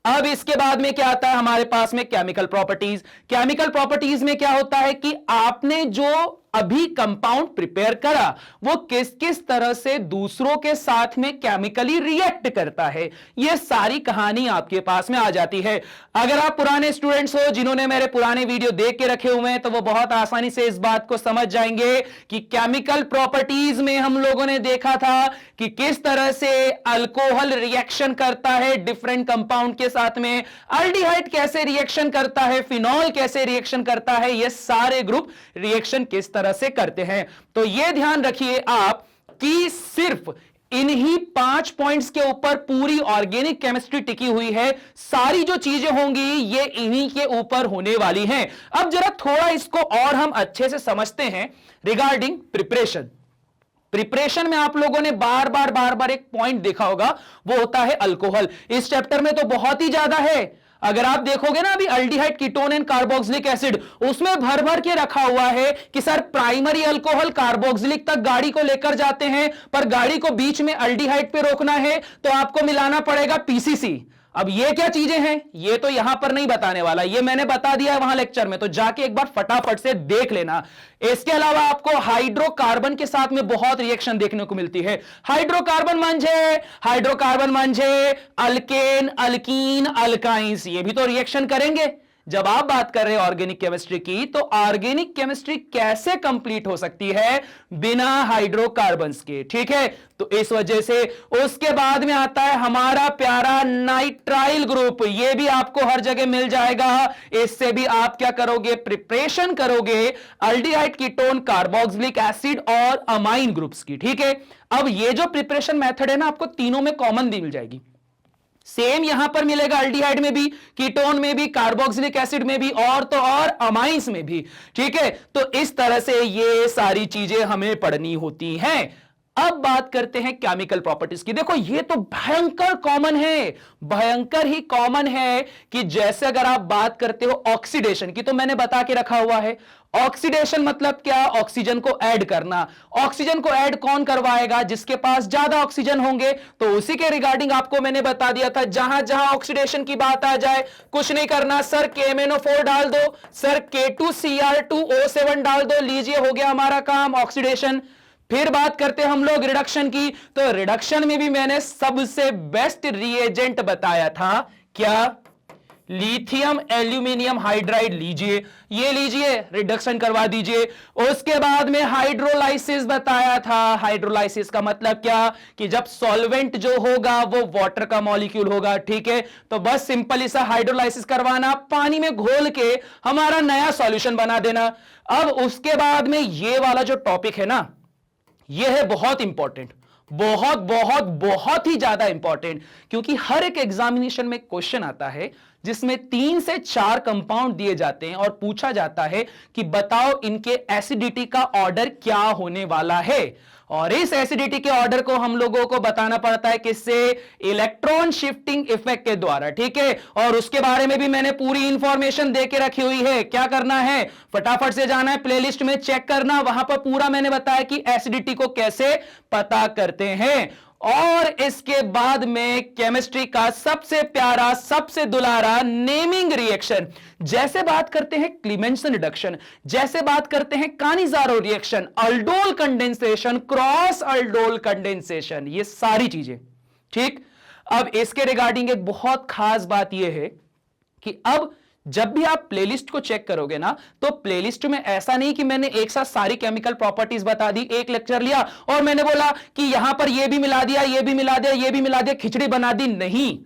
अब इसके बाद में क्या आता है हमारे पास में केमिकल प्रॉपर्टीज। केमिकल प्रॉपर्टीज में क्या होता है कि आपने जो अभी कंपाउंड प्रिपेयर करा वो किस किस तरह से दूसरों के साथ में केमिकली रिएक्ट करता है, यह सारी कहानी आपके पास में आ जाती है। अगर आप पुराने स्टूडेंट्स हो जिन्होंने मेरे पुराने वीडियो देख के रखे हुए हैं तो वो बहुत आसानी से इस बात को समझ जाएंगे कि केमिकल प्रॉपर्टीज में हम लोगों ने देखा था कि किस तरह से अल्कोहल रिएक्शन करता है डिफरेंट कंपाउंड के साथ में, अल्डिहाइड कैसे रिएक्शन करता है, फिनॉल कैसे रिएक्शन करता है, ये सारे ग्रुप रिएक्शन किस तरह से करते हैं। तो यह ध्यान रखिए आप कि सिर्फ इन्हीं 5 पॉइंट्स के ऊपर पूरी ऑर्गेनिक केमिस्ट्री टिकी हुई है। सारी जो चीजें होंगी ये इन्हीं के ऊपर होने वाली हैं। अब जरा थोड़ा इसको और हम अच्छे से समझते हैं रिगार्डिंग प्रिपरेशन। प्रिपरेशन में आप लोगों ने बार बार एक पॉइंट देखा होगा, वो होता है अल्कोहल। इस चैप्टर में तो बहुत ही ज्यादा है। अगर आप देखोगे ना अभी aldehyde ketone and carboxylic acid, उसमें भर भर के रखा हुआ है कि सर प्राइमरी अल्कोहल कार्बोक्सिलिक तक गाड़ी को लेकर जाते हैं, पर गाड़ी को बीच में अल्डिहाइड पे रोकना है तो आपको मिलाना पड़ेगा पीसीसी। अब ये क्या चीजें हैं ये तो यहां पर नहीं बताने वाला, ये मैंने बता दिया है वहां लेक्चर में, तो जाके एक बार फटाफट से देख लेना। इसके अलावा आपको हाइड्रोकार्बन के साथ में बहुत रिएक्शन देखने को मिलती है। हाइड्रोकार्बन म्हणजे अल्केन, अल्कीन, अल्काइंस, ये भी तो रिएक्शन करेंगे। जब आप बात कर रहे हैं ऑर्गेनिक केमिस्ट्री की, तो ऑर्गेनिक केमिस्ट्री कैसे कंप्लीट हो सकती है बिना हाइड्रोकार्बन्स के? ठीक है, तो इस वजह से उसके बाद में आता है हमारा प्यारा नाइट्राइल ग्रुप। ये भी आपको हर जगह मिल जाएगा। इससे भी आप क्या करोगे, प्रिपरेशन करोगे अल्डिहाइड कीटोन, कार्बोक्सिलिक एसिड और अमाइन ग्रुप्स की। ठीक है, अब ये जो प्रिपरेशन मेथड है ना आपको तीनों में कॉमन दी मिल जाएगी। सेम यहां पर मिलेगा अल्डिहाइड में भी, कीटोन में भी, कार्बोक्सिलिक एसिड में भी और तो और अमाइंस में भी। ठीक है, तो इस तरह से ये सारी चीजें हमें पढ़नी होती हैं। अब बात करते हैं केमिकल प्रॉपर्टीज की। देखो ये तो भयंकर कॉमन है, भयंकर ही कॉमन है कि जैसे अगर आप बात करते हो ऑक्सीडेशन की, तो मैंने बता के रखा हुआ है ऑक्सीडेशन मतलब क्या, ऑक्सीजन को ऐड करना। ऑक्सीजन को ऐड कौन करवाएगा, जिसके पास ज्यादा ऑक्सीजन होंगे। तो उसी के रिगार्डिंग आपको मैंने बता दिया था, जहां जहां ऑक्सीडेशन की बात आ जाए कुछ नहीं करना, सर KMnO4 डाल दो, सर K2Cr2O7 डाल दो, लीजिए हो गया हमारा काम, ऑक्सीडेशन। फिर बात करते हैं हम लोग रिडक्शन की, तो रिडक्शन में भी मैंने सबसे बेस्ट रिएजेंट बताया था, क्या, लिथियम एल्यूमिनियम हाइड्राइड। लीजिए, ये लीजिए, रिडक्शन करवा दीजिए। उसके बाद में हाइड्रोलाइसिस बताया था। हाइड्रोलाइसिस का मतलब क्या, कि जब सॉल्वेंट जो होगा वो वाटर का मॉलिक्यूल होगा। ठीक है, तो बस सिंपल सा हाइड्रोलाइसिस करवाना, पानी में घोल के हमारा नया सॉल्यूशन बना देना। अब उसके बाद में ये वाला जो टॉपिक है ना, ये है बहुत इंपॉर्टेंट, बहुत बहुत बहुत ही ज्यादा इंपॉर्टेंट, क्योंकि हर एक एग्जामिनेशन में क्वेश्चन आता है जिसमें 3 से 4 कंपाउंड दिए जाते हैं और पूछा जाता है कि बताओ इनके एसिडिटी का ऑर्डर क्या होने वाला है। और इस एसिडिटी के ऑर्डर को हम लोगों को बताना पड़ता है किससे, इलेक्ट्रॉन शिफ्टिंग इफेक्ट के द्वारा। ठीक है, और उसके बारे में भी मैंने पूरी इंफॉर्मेशन दे के रखी हुई है। क्या करना है, फटाफट से जाना है प्लेलिस्ट में, चेक करना, वहां पर पूरा मैंने बताया कि एसिडिटी को कैसे पता करते हैं। और इसके बाद में केमिस्ट्री का सबसे प्यारा, सबसे दुलारा नेमिंग रिएक्शन, जैसे बात करते हैं क्लीमेंसन रिडक्शन, जैसे बात करते हैं Cannizzaro reaction, aldol condensation, cross aldol condensation, ये सारी चीजें। ठीक, अब इसके रिगार्डिंग एक बहुत खास बात यह है कि अब जब भी आप प्लेलिस्ट को चेक करोगे ना, तो प्लेलिस्ट में ऐसा नहीं कि मैंने एक साथ सारी केमिकल प्रॉपर्टीज बता दी, एक लेक्चर लिया और मैंने बोला कि यहां पर ये भी मिला दिया, ये भी मिला दिया, ये भी मिला दिया, खिचड़ी बना दी। नहीं,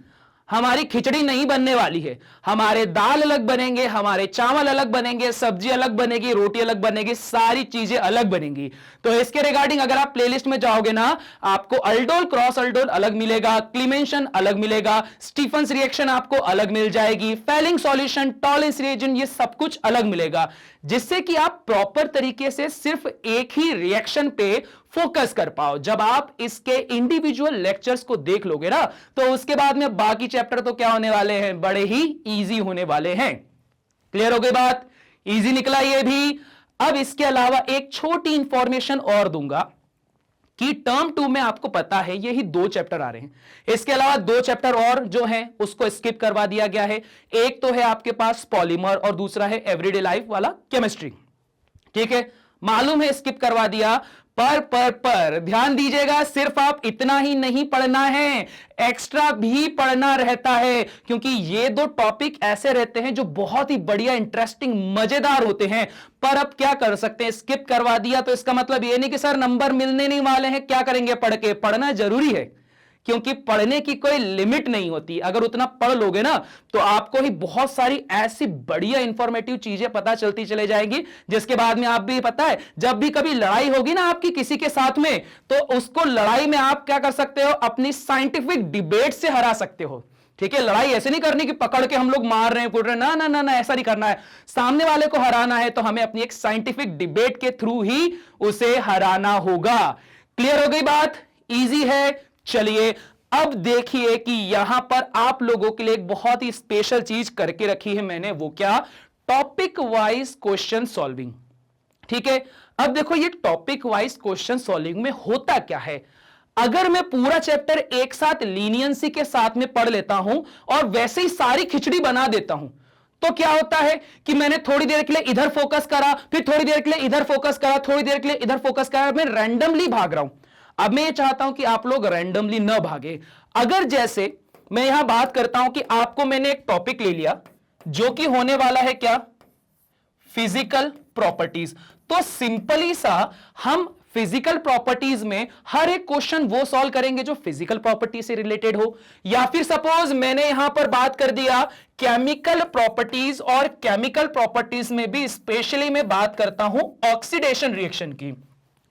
हमारी खिचड़ी नहीं बनने वाली है। हमारे दाल अलग बनेंगे, हमारे चावल अलग बनेंगे, सब्जी अलग बनेगी, रोटी अलग बनेगी, सारी चीजें अलग बनेंगी। तो इसके रिगार्डिंग अगर आप प्लेलिस्ट में जाओगे ना, आपको अल्डोल क्रॉस अल्डोल अलग मिलेगा, क्लीमेंशन अलग मिलेगा, स्टीफन्स रिएक्शन आपको अलग मिल जाएगी, फेलिंग सॉल्यूशन, टॉलेंस रिएजेंट, ये सब कुछ अलग मिलेगा, जिससे कि आप प्रॉपर तरीके से सिर्फ एक ही रिएक्शन पे फोकस कर पाओ। जब आप इसके इंडिविजुअल लेक्चर्स को देख लोगे ना, तो उसके बाद में बाकी चैप्टर तो क्या होने वाले हैं, बड़े ही इजी होने वाले हैं। क्लियर हो गई बात? इजी निकला ये भी। अब इसके अलावा एक छोटी इंफॉर्मेशन और दूंगा कि टर्म 2 में आपको पता है यही 2 चैप्टर आ रहे हैं। इसके अलावा 2 चैप्टर और जो हैं उसको स्किप करवा दिया गया है। एक तो है आपके पास पॉलीमर और दूसरा है एवरीडे लाइफ वाला केमिस्ट्री। ठीक है, मालूम है स्किप करवा दिया, पर ध्यान दीजिएगा, सिर्फ आप इतना ही नहीं पढ़ना है, एक्स्ट्रा भी पढ़ना रहता है, क्योंकि ये 2 टॉपिक ऐसे रहते हैं जो बहुत ही बढ़िया, इंटरेस्टिंग, मजेदार होते हैं। पर अब क्या कर सकते हैं, स्किप करवा दिया तो इसका मतलब ये नहीं कि सर नंबर मिलने नहीं वाले हैं, क्या करेंगे पढ़ के? पढ़ना जरूरी है, क्योंकि पढ़ने की कोई लिमिट नहीं होती। अगर उतना पढ़ लोगे ना, तो आपको ही बहुत सारी ऐसी बढ़िया इंफॉर्मेटिव चीजें पता चलती चले जाएंगी, जिसके बाद में आप भी पता है, जब भी कभी लड़ाई होगी ना आपकी किसी के साथ में, तो उसको लड़ाई में आप क्या कर सकते हो, अपनी साइंटिफिक डिबेट से हरा सकते हो। ठीक है, लड़ाई ऐसे नहीं करनी कि पकड़ के हम लोग मार रहे हैं, कूद रहे हैं, ना ना ना ना, ऐसा नहीं करना है। सामने वाले को हराना है तो हमें अपनी एक साइंटिफिक डिबेट के थ्रू ही उसे हराना होगा। क्लियर हो गई बात? इजी है। चलिए अब देखिए कि यहां पर आप लोगों के लिए एक बहुत ही स्पेशल चीज करके रखी है मैंने, वो क्या? Topic wise question solving. ठीक है, अब देखो ये टॉपिक वाइज क्वेश्चन सॉल्विंग में होता क्या है। अगर मैं पूरा चैप्टर एक साथ लीनियंसी के साथ में पढ़ लेता हूं और वैसे ही सारी खिचड़ी बना देता हूं, तो क्या होता है कि मैंने थोड़ी देर के लिए इधर फोकस करा, फिर थोड़ी देर के लिए इधर फोकस करा, थोड़ी देर के लिए इधर फोकस करा, मैं रैंडमली भाग रहा हूं। अब मैं ये चाहता हूं कि आप लोग रैंडमली न भागे। अगर जैसे मैं यहां बात करता हूं कि आपको मैंने एक टॉपिक ले लिया जो कि होने वाला है क्या? Physical properties. तो सिंपली सा हम फिजिकल प्रॉपर्टीज में हर एक क्वेश्चन वो सॉल्व करेंगे जो फिजिकल प्रॉपर्टी से रिलेटेड हो, या फिर सपोज मैंने यहां पर बात कर दिया केमिकल प्रॉपर्टीज, और केमिकल प्रॉपर्टीज में भी स्पेशली मैं बात करता हूं ऑक्सीडेशन रिएक्शन की।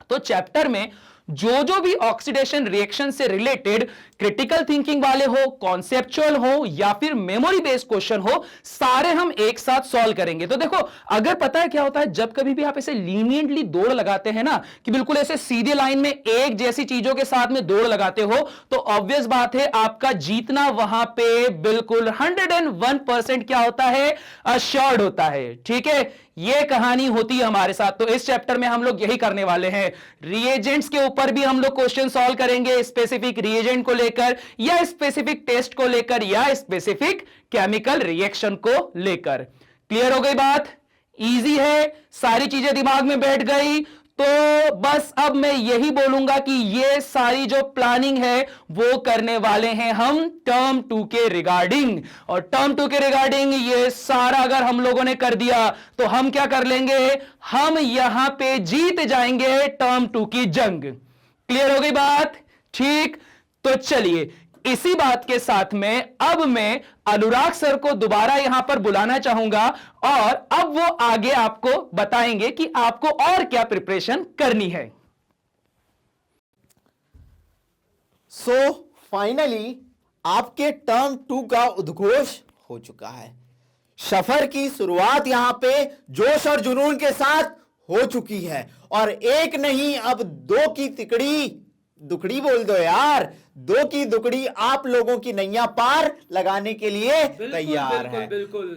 तो चैप्टर में जो भी ऑक्सीडेशन रिएक्शन से रिलेटेड क्रिटिकल थिंकिंग वाले हो, कॉन्सेप्चुअल हो, या फिर मेमोरी बेस्ड क्वेश्चन हो, सारे हम एक साथ सॉल्व करेंगे। तो देखो, अगर पता है क्या होता है, जब कभी भी आप ऐसे लीनियंटली दौड़ लगाते हैं ना, कि बिल्कुल ऐसे सीधे लाइन में एक जैसी चीजों के साथ में दौड़ लगाते हो, तो ऑब्वियस बात है आपका जीतना वहां पे बिल्कुल 101% क्या होता है, अश्योर्ड होता है। ठीक है, ये कहानी होती है हमारे साथ। तो इस चैप्टर में हम लोग यही करने वाले हैं। रिएजेंट्स के ऊपर भी हम लोग क्वेश्चन सॉल्व करेंगे, स्पेसिफिक रिएजेंट को लेकर, या स्पेसिफिक टेस्ट को लेकर, या स्पेसिफिक केमिकल रिएक्शन को लेकर। क्लियर हो गई बात? इजी है, सारी चीजें दिमाग में बैठ गई। तो बस अब मैं यही बोलूंगा कि ये सारी जो प्लानिंग है वो करने वाले हैं हम टर्म 2 के रिगार्डिंग। और टर्म 2 के रिगार्डिंग ये सारा अगर हम लोगों ने कर दिया तो हम क्या कर लेंगे, हम यहां पे जीत जाएंगे टर्म 2 की जंग। क्लियर हो गई बात? ठीक, तो चलिए इसी बात के साथ में अब मैं अनुराग सर को दोबारा यहां पर बुलाना चाहूंगा, और अब वो आगे आपको बताएंगे कि आपको और क्या प्रिपरेशन करनी है। सो फाइनली आपके टर्म 2 का उद्घोष हो चुका है। सफर की शुरुआत यहां पे जोश और जुनून के साथ हो चुकी है, और एक नहीं अब 2 की तिकड़ी, दुकड़ी बोल दो यार, 2 की दुकड़ी आप लोगों की नैया पार लगाने के लिए तैयार है।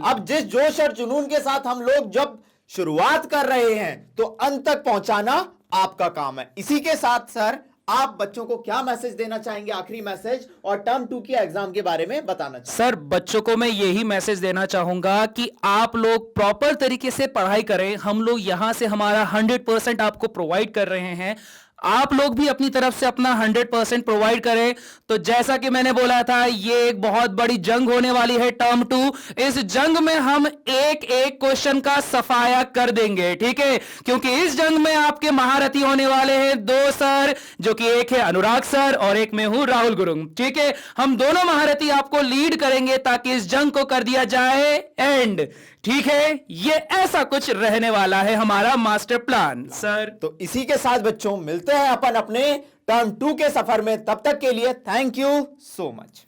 अब जिस जोश और जुनून के साथ हम लोग जब शुरुआत कर रहे हैं, तो अंत तक पहुंचाना आपका काम है। इसी के साथ सर आप बच्चों को क्या मैसेज देना चाहेंगे, आखिरी मैसेज, और टर्म 2 की एग्जाम के बारे में बताना चाहेंगे? सर बच्चों को मैं यही मैसेज देना चाहूंगा कि आप लोग प्रॉपर तरीके से पढ़ाई करें। हम लोग यहां से हमारा 100% आपको प्रोवाइड कर रहे हैं। आप लोग भी अपनी तरफ से अपना 100% प्रोवाइड करें। तो जैसा कि मैंने बोला था, ये एक बहुत बड़ी जंग होने वाली है टर्म 2। इस जंग में हम एक एक क्वेश्चन का सफाया कर देंगे, ठीक है? क्योंकि इस जंग में आपके महारथी होने वाले हैं दो सर, जो कि एक है अनुराग सर और एक मैं हूं राहुल गुरुंग, ठीक है? हम दोनों महारथी आपको लीड करेंगे ताकि इस जंग को कर दिया जाए एंड, ठीक है? ये ऐसा कुछ रहने वाला है हमारा मास्टर प्लान सर। तो इसी के साथ बच्चों मिलते हैं अपन अपने टर्म 2 के सफर में। तब तक के लिए thank you so much.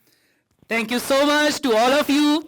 Thank you so much to all of you.